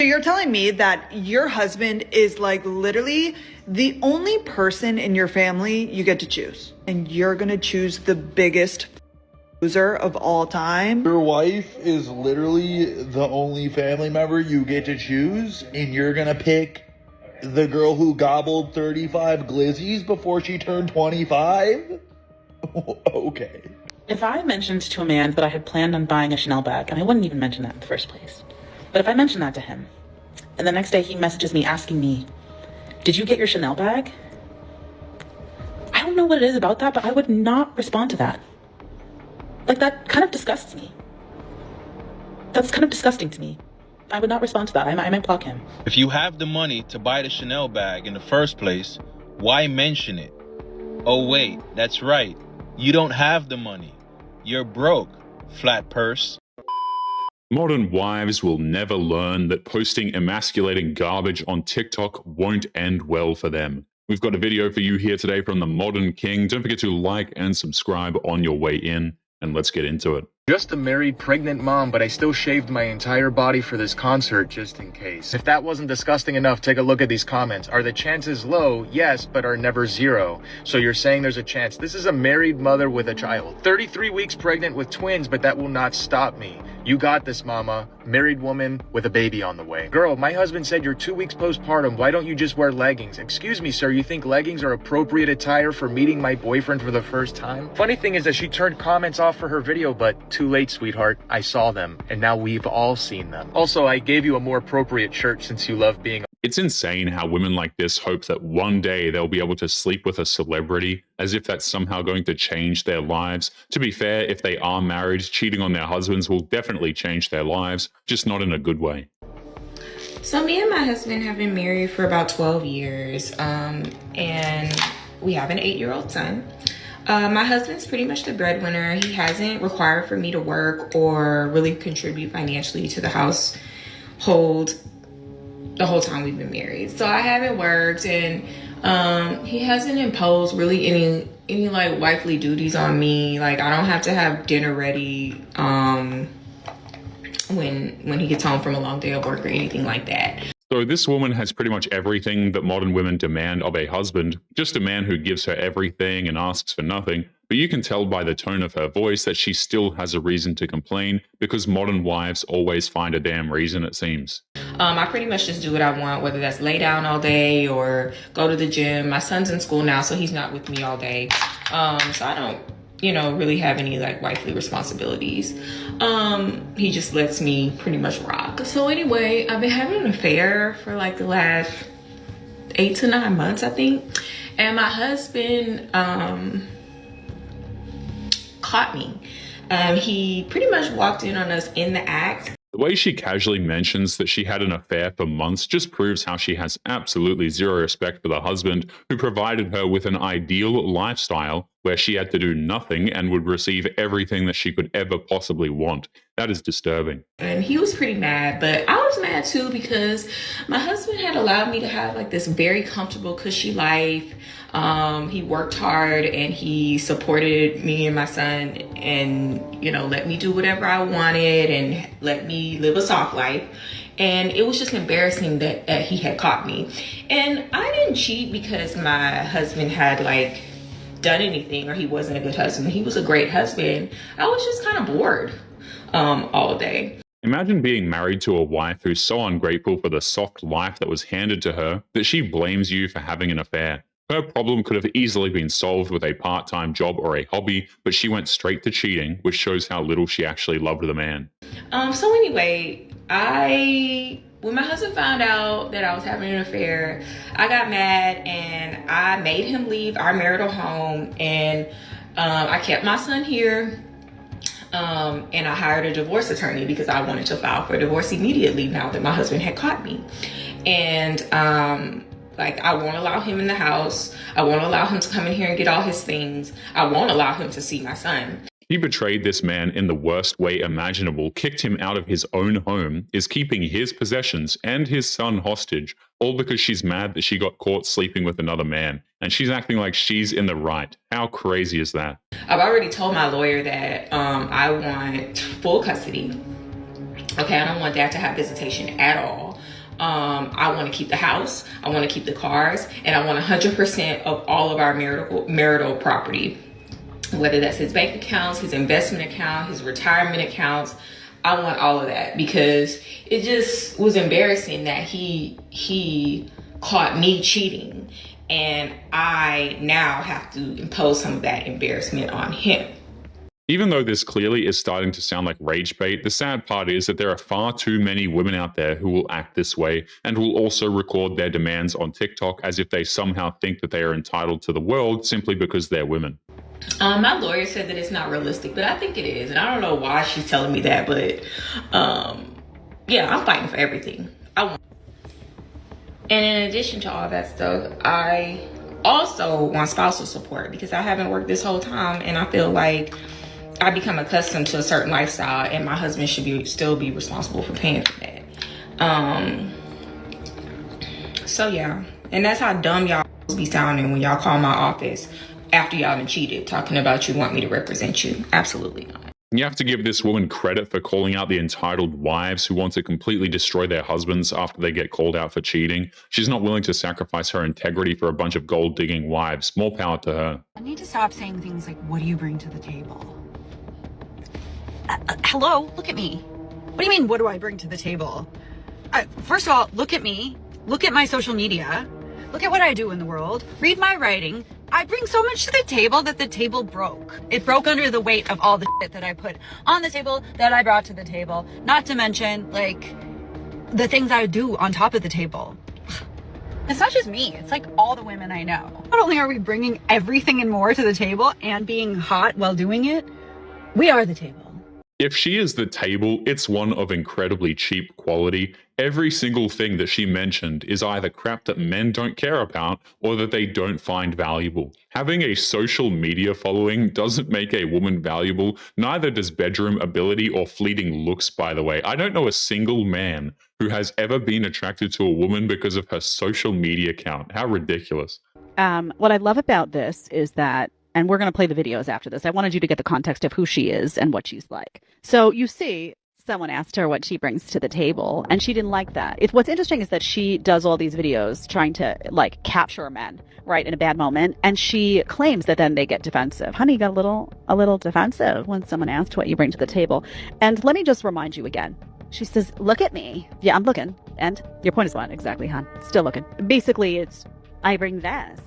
You're telling me that your husband is like literally the only person in your family you get to choose, and you're gonna choose the biggest loser of all time? Your wife is literally the only family member you get to choose, and you're gonna pick the girl who gobbled 35 glizzies before she turned 25? Okay. If I mentioned to a man that I had planned on buying a Chanel bag, and I wouldn't even mention that in the first place, but if I mentioned that to him, and the next day he messages me asking me, "Did you get your Chanel bag?" I don't know what it is about that, but I would not respond to that. Like, that kind of disgusts me. That's kind of disgusting to me. I would not respond to that. I might block him. If you have the money to buy the Chanel bag in the first place, why mention it? Oh wait, that's right. You don't have the money. You're broke, flat purse. Modern wives will never learn that posting emasculating garbage on TikTok won't end well for them. We've got a video for you here today from the Modern King. Don't forget to like and subscribe on your way in, and let's get into it. Just a married pregnant mom, but I still shaved my entire body for this concert just in case. If that wasn't disgusting enough, take a look at these comments. Are the chances low? Yes, but are never zero. So you're saying there's a chance. This is a married mother with a child. 33 weeks pregnant with twins, but that will not stop me. You got this, mama. Married woman with a baby on the way. Girl, my husband said you're 2 weeks postpartum. Why don't you just wear leggings? Excuse me, sir, you think leggings are appropriate attire for meeting my boyfriend for the first time? Funny thing is that she turned comments off for her video, but too late, sweetheart. I saw them, and now we've all seen them. Also, I gave you a more appropriate shirt since you love being... It's insane how women like this hope that one day they'll be able to sleep with a celebrity, as if that's somehow going to change their lives. To be fair, if they are married, cheating on their husbands will definitely change their lives, just not in a good way. So me and my husband have been married for about 12 years, and we have an 8-year-old son. My husband's pretty much the breadwinner. He hasn't required for me to work or really contribute financially to the household the whole time we've been married. So I haven't worked, and he hasn't imposed really any like wifely duties on me. Like, I don't have to have dinner ready when he gets home from a long day of work or anything like that. So this woman has pretty much everything that modern women demand of a husband, just a man who gives her everything and asks for nothing. But you can tell by the tone of her voice that she still has a reason to complain, because modern wives always find a damn reason, it seems. I pretty much just do what I want, whether that's lay down all day or go to the gym. My son's in school now, so he's not with me all day. So I don't, really have any like wifely responsibilities. He just lets me pretty much rock. So anyway, I've been having an affair for like the last 8 to 9 months, I think. And my husband caught me. He pretty much walked in on us in the act. The way she casually mentions that she had an affair for months just proves how she has absolutely zero respect for the husband who provided her with an ideal lifestyle where she had to do nothing and would receive everything that she could ever possibly want. That is disturbing. And he was pretty mad, but I was mad too, because my husband had allowed me to have like this very comfortable, cushy life. He worked hard and he supported me and my son, and let me do whatever I wanted and let me live a soft life. And it was just embarrassing that he had caught me. And I didn't cheat because my husband had like done anything or he wasn't a good husband. He was a great husband. I was just kind of bored all day. Imagine being married to a wife who's so ungrateful for the soft life that was handed to her that she blames you for having an affair. Her problem could have easily been solved with a part-time job or a hobby, but she went straight to cheating, which shows how little she actually loved the man. So anyway, when my husband found out that I was having an affair, I got mad and I made him leave our marital home, and I kept my son here. And I hired a divorce attorney because I wanted to file for divorce immediately now that my husband had caught me. And I won't allow him in the house. I won't allow him to come in here and get all his things. I won't allow him to see my son. He betrayed this man in the worst way imaginable, kicked him out of his own home, is keeping his possessions and his son hostage, all because she's mad that she got caught sleeping with another man. And she's acting like she's in the right. How crazy is that? I've already told my lawyer that I want full custody. Okay, I don't want Dad to have visitation at all. I want to keep the house, I want to keep the cars, and I want 100% of all of our marital property, whether that's his bank accounts, his investment account, his retirement accounts. I want all of that because it just was embarrassing that he caught me cheating, and I now have to impose some of that embarrassment on him. Even though this clearly is starting to sound like rage bait, the sad part is that there are far too many women out there who will act this way and will also record their demands on TikTok as if they somehow think that they are entitled to the world simply because they're women. My lawyer said that it's not realistic, but I think it is. And I don't know why she's telling me that, but yeah, I'm fighting for everything. And in addition to all that stuff, I also want spousal support because I haven't worked this whole time, and I feel like I become accustomed to a certain lifestyle, and my husband should still be responsible for paying for that. So yeah, and that's how dumb y'all be sounding when y'all call my office after y'all been cheated, talking about you want me to represent you. Absolutely not. You have to give this woman credit for calling out the entitled wives who want to completely destroy their husbands after they get called out for cheating. She's not willing to sacrifice her integrity for a bunch of gold-digging wives. More power to her. I need to stop saying things like, what do you bring to the table? Hello, look at me. What do you mean, what do I bring to the table? First of all, look at me. Look at my social media. Look at what I do in the world. Read my writing. I bring so much to the table that the table broke. It broke under the weight of all the shit that I put on the table, that I brought to the table. Not to mention, like, the things I do on top of the table. It's not just me. It's like all the women I know. Not only are we bringing everything and more to the table and being hot while doing it, we are the table. If she is the table, it's one of incredibly cheap quality. Every single thing that she mentioned is either crap that men don't care about or that they don't find valuable. Having a social media following doesn't make a woman valuable, neither does bedroom ability or fleeting looks, by the way. I don't know a single man who has ever been attracted to a woman because of her social media account. How ridiculous. What I love about this is that, and we're going to play the videos after this, I wanted you to get the context of who she is and what she's like. So you see, someone asked her what she brings to the table, and she didn't like that. What's interesting is that she does all these videos trying to, like, capture men, right, in a bad moment, and she claims that then they get defensive. Honey, you got a little defensive when someone asked what you bring to the table. And let me just remind you again. She says, look at me. Yeah, I'm looking. And your point is what? Exactly, hon. Still looking. Basically, it's, I bring this.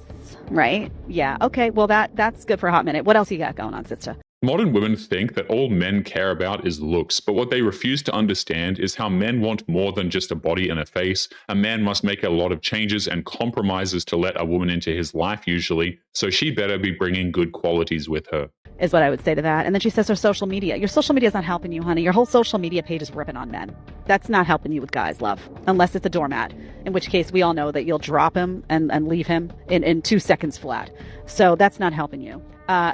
Right? Yeah. Okay. Well, that's good for a hot minute. What else you got going on, sister? Modern women think that all men care about is looks, but what they refuse to understand is how men want more than just a body and a face. A man must make a lot of changes and compromises to let a woman into his life usually, so she better be bringing good qualities with her. Is what I would say to that. And then she says her social media. Your social media is not helping you, honey. Your whole social media page is ripping on men. That's not helping you with guys, love. Unless it's a doormat, in which case we all know that you'll drop him and leave him in 2 seconds flat. So that's not helping you.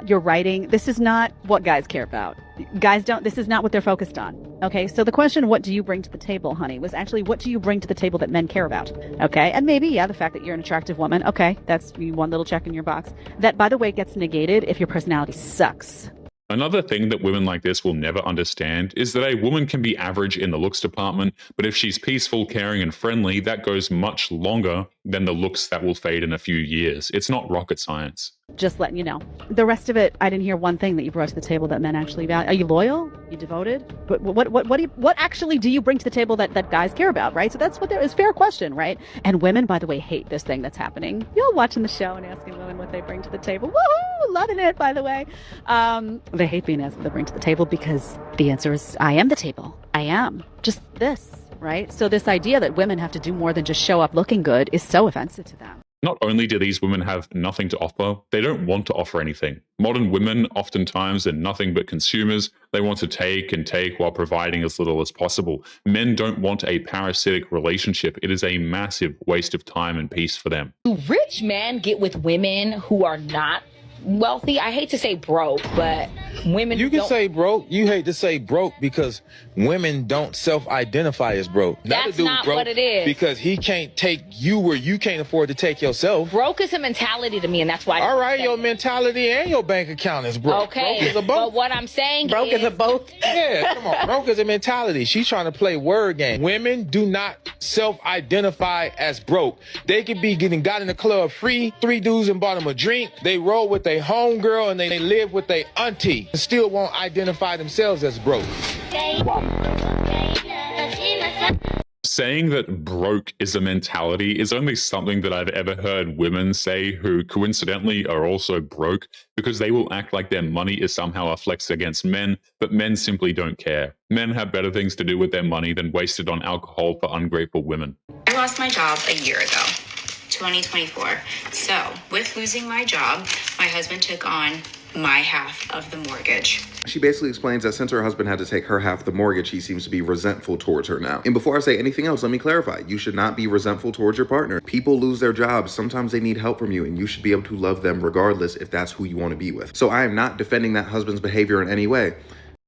Your writing, this is not what guys care about. Guys don't, this is not what they're focused on. Okay, so the question, what do you bring to the table, honey, was actually, what do you bring to the table that men care about? Okay, and maybe, yeah, the fact that you're an attractive woman, okay, that's one little check in your box. That, by the way, gets negated if your personality sucks. Another thing that women like this will never understand is that a woman can be average in the looks department, but if she's peaceful, caring, and friendly, that goes much longer than the looks that will fade in a few years. It's not rocket science. Just letting you know. The rest of it, I didn't hear one thing that you brought to the table that men actually value. Are you loyal? You devoted? But what actually do you bring to the table that guys care about, right? So that's what there is. Fair question, right? And women, by the way, hate this thing that's happening. Y'all watching the show and asking women what they bring to the table. Woohoo! Loving it, by the way. They hate being asked what they bring to the table because the answer is, I am the table. I am. Just this, right? So this idea that women have to do more than just show up looking good is so offensive to them. Not only do these women have nothing to offer, they don't want to offer anything. Modern women oftentimes are nothing but consumers. They want to take and take while providing as little as possible. Men don't want a parasitic relationship. It is a massive waste of time and peace for them. Do rich men get with women who are not wealthy. I hate to say broke, but women You can don't. say broke. You hate to say broke because women don't self-identify as broke. That's not what it is. Because he can't take you where you can't afford to take yourself. Broke is a mentality to me, and that's why. All right, your mentality and your bank account is broke. Okay, broke is a both. but what I'm saying is a both. Yeah, come on. Broke is a mentality. She's trying to play word game. Women do not self-identify as broke. They could be got in the club free, 3 dudes and bought them a drink. They roll with their homegirl and they live with their auntie and still won't identify themselves as broke. Saying that broke is a mentality is only something that I've ever heard women say who coincidentally are also broke, because they will act like their money is somehow a flex against men, but men simply don't care. Men have better things to do with their money than waste it on alcohol for ungrateful women. I lost my job a year ago, 2024. So with losing my job, my husband took on my half of the mortgage. She basically explains that since her husband had to take her half of the mortgage, he seems to be resentful towards her now. And before I say anything else, let me clarify. You should not be resentful towards your partner. People lose their jobs. Sometimes they need help from you, and you should be able to love them regardless if that's who you want to be with. So I am not defending that husband's behavior in any way.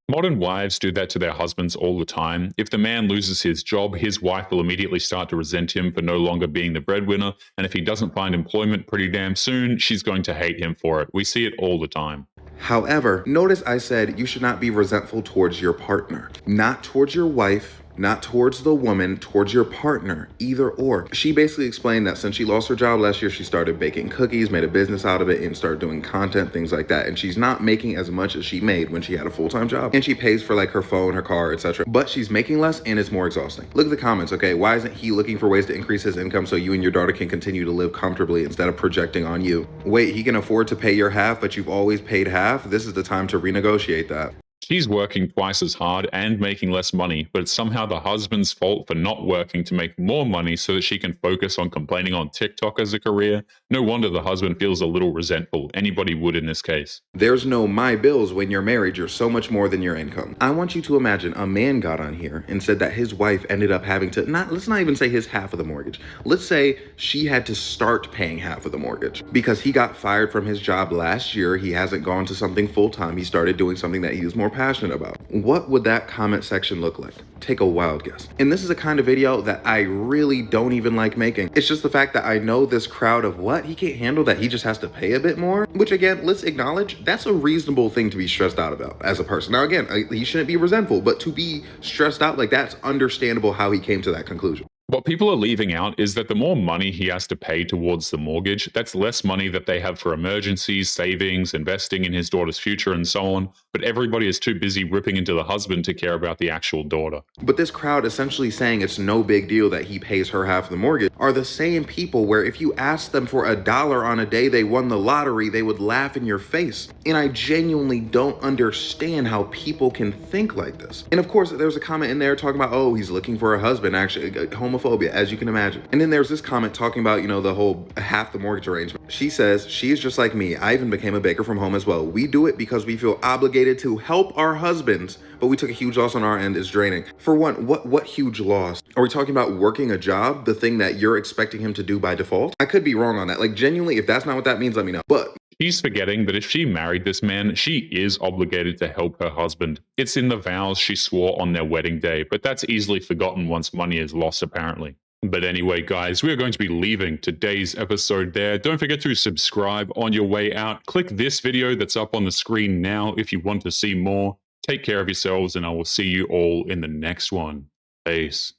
Modern wives do that to their husbands all the time. If the man loses his job, his wife will immediately start to resent him for no longer being the breadwinner, and if he doesn't find employment pretty damn soon, she's going to hate him for it. We see it all the time. However, notice I said you should not be resentful towards your partner, not towards your wife, not towards the woman, towards your partner, either or. She basically explained that since she lost her job last year, she started baking cookies, made a business out of it, and started doing content, things like that. And she's not making as much as she made when she had a full-time job. And she pays for like her phone, her car, etc. But she's making less and it's more exhausting. Look at the comments, okay? Why isn't he looking for ways to increase his income so you and your daughter can continue to live comfortably instead of projecting on you? Wait, he can afford to pay your half, but you've always paid half? This is the time to renegotiate that. She's working twice as hard and making less money, but it's somehow the husband's fault for not working to make more money so that she can focus on complaining on TikTok as a career. No wonder the husband feels a little resentful. Anybody would in this case. There's no my bills when you're married. You're so much more than your income. I want you to imagine a man got on here and said that his wife ended up having to, let's not even say his half of the mortgage. Let's say she had to start paying half of the mortgage because he got fired from his job last year. He hasn't gone to something full-time. He started doing something that he was more passionate about. What would that comment section look like? Take a wild guess. And this is a kind of video that I really don't even like making. It's just the fact that I know this crowd of what? He can't handle that he just has to pay a bit more? Which again, let's acknowledge, that's a reasonable thing to be stressed out about as a person. Now again, he shouldn't be resentful, but to be stressed out like that's understandable how he came to that conclusion. What people are leaving out is that the more money he has to pay towards the mortgage, that's less money that they have for emergencies, savings, investing in his daughter's future, and so on. But everybody is too busy ripping into the husband to care about the actual daughter. But this crowd essentially saying it's no big deal that he pays her half of the mortgage are the same people where if you asked them for $1 on a day they won the lottery, they would laugh in your face. And I genuinely don't understand how people can think like this. And of course, there's a comment in there talking about, oh, he's looking for a husband, actually, homophobia, as you can imagine. And then there's this comment talking about, the whole half the mortgage arrangement. She says, she's just like me. I even became a baker from home as well. We do it because we feel obligated to help our husbands, but we took a huge loss on our end. Is draining. For one, what huge loss? Are we talking about working a job, the thing that you're expecting him to do by default? I could be wrong on that. Like, genuinely, if that's not what that means, let me know. But she's forgetting that if she married this man, she is obligated to help her husband. It's in the vows she swore on their wedding day, but that's easily forgotten once money is lost, apparently. But anyway, guys, we are going to be leaving today's episode there. Don't forget to subscribe on your way out. Click this video that's up on the screen now if you want to see more. Take care of yourselves, and I will see you all in the next one. Peace.